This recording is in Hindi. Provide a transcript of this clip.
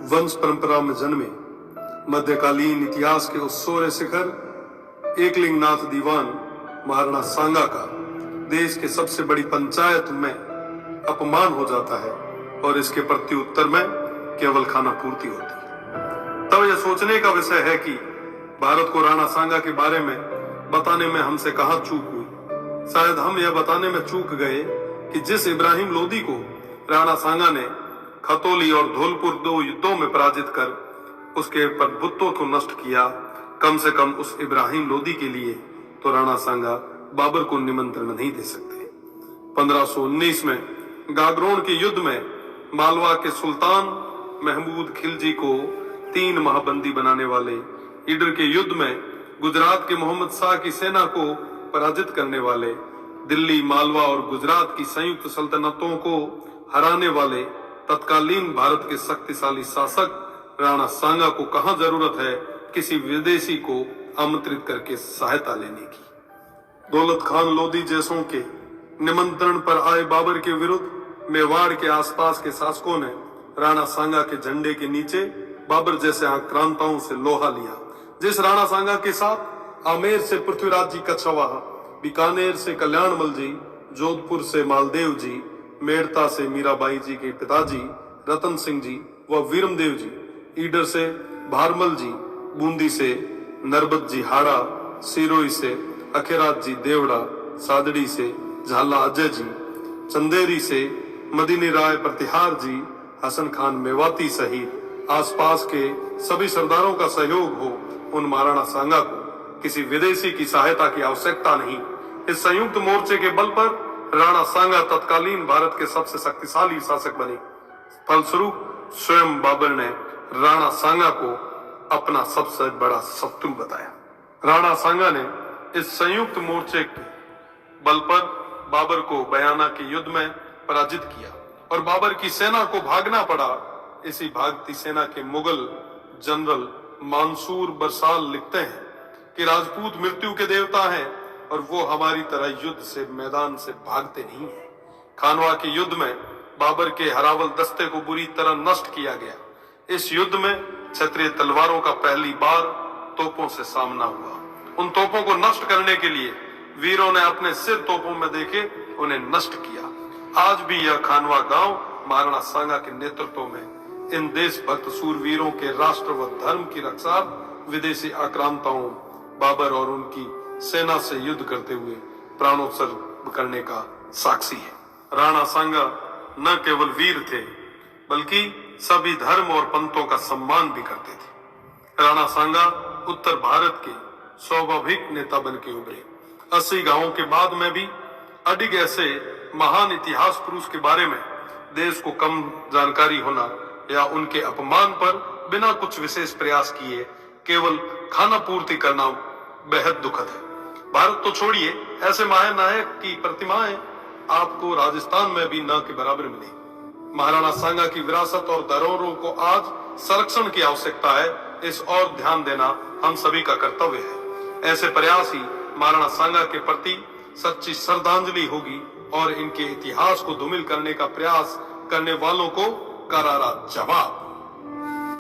वंश परंपरा में जन्मे मध्यकालीन इतिहास के उस सोरे शिखर एकलिंगनाथ दीवान महाराणा सांगा का देश के सबसे बड़ी पंचायत में अपमान हो जाता है और इसके प्रत्युत्तर में केवल खाना पूर्ति होती है। तब यह सोचने का विषय है कि भारत को राणा सांगा के बारे में बताने में हमसे कहां चूक हुई। शायद हम यह बताने में चूक गए कि जिस इब्राहिम लोदी को राणा सांगा ने खतौली और धौलपुर 2 युद्धों में पराजित कर उसके प्रभुत्व को नष्ट किया, कम से कम उस इब्राहिम लोदी के लिए तो राणा सांगा बाबर को निमंत्रण नहीं दे सकते। 1519 में गागरोन के युद्ध में मालवा के सुल्तान महमूद खिलजी को 3 महाबंदी बनाने वाले, ईडर के युद्ध में गुजरात के मोहम्मद शाह की सेना को पराजित करने वाले, दिल्ली, मालवा और गुजरात की संयुक्त सल्तनतों को हराने वाले तत्कालीन भारत के शक्तिशाली शासक राणा सांगा को कहां जरूरत है किसी विदेशी को आमंत्रित करके सहायता लेने की। दौलत खान लोदी जैसों के निमंत्रण पर आए बाबर के विरुद्ध मेवाड़ के आसपास के शासकों ने राणा सांगा के झंडे के नीचे बाबर जैसे आक्रांताओं से लोहा लिया। जिस राणा सांगा के साथ आमेर से पृथ्वीराज जी कछवाहा, बीकानेर से कल्याणमल जी, जोधपुर से मालदेव जी, मेड़ता से मीराबाई जी के पिताजी रतन सिंह जी व वीरमदेव जी, ईडर से भारमल जी, बूंदी से नरबत जी हाड़ा, सिरोही से अखेराज जी देवड़ा, सादड़ी से झाला अजय जी, चंदेरी से मदीनी राय प्रतिहार जी, हसन खान मेवाती सहित आसपास के सभी सरदारों का सहयोग हो, उन महाराणा सांगा को किसी विदेशी की सहायता की आवश्यकता नहीं। इस संयुक्त मोर्चे के बल पर राणा सांगा तत्कालीन भारत के सबसे शक्तिशाली शासक बने। फलस्वरूप स्वयं बाबर ने राणा सांगा को अपना सबसे बड़ा शत्रु बताया। राणा सांगा ने इस संयुक्त मोर्चे के बल पर बाबर को बयाना के युद्ध में पराजित किया और बाबर की सेना को भागना पड़ा। इसी भागती सेना के मुगल जनरल मंसूर बरसाल लिखते हैं कि राजपूत मृत्यु के देवता हैं और वो हमारी तरह युद्ध से मैदान से भागते नहीं हैं। खानवा के युद्ध में बाबर के हरावल दस्ते को बुरी तरह नष्ट किया गया। इस युद्ध में क्षत्रिय तलवारों का पहली बार तोपों से सामना हुआ। उन तोपों को नष्ट करने के लिए वीरों ने अपने सिर तोपों में देके उन्हें नष्ट किया। आज भी यह खानवा गांव महाराणा सांगा के नेतृत्व में इन देशभक्त सूरवीरों के राष्ट्र व धर्म की रक्षा विदेशी आक्रांताओं बाबर और उनकी सेना से युद्ध करते हुए प्राणोत्सर्ग करने का साक्षी है। राणा सांगा न केवल वीर थे बल्कि सभी धर्म और पंथों का सम्मान भी करते थे। राणा सांगा उत्तर भारत के स्वाभाविक नेता बन के उभरे। 80 गांवों के बाद में भी अडिग ऐसे महान इतिहास पुरुष के बारे में देश को कम जानकारी होना या उनके अपमान पर बिना कुछ विशेष प्रयास किए केवल खाना पूर्ति करना बेहद दुखद है। भारत तो छोड़िए, ऐसे महानायक की प्रतिमाएं आपको राजस्थान में भी न के बराबर मिली। महाराणा सांगा की विरासत और धरोहरों को आज संरक्षण की आवश्यकता है। इस और ध्यान देना हम सभी का कर्तव्य है। ऐसे प्रयास ही महाराणा सांगा के प्रति सच्ची श्रद्धांजलि होगी और इनके इतिहास को धूमिल करने का प्रयास करने वालों को करारा जवाब।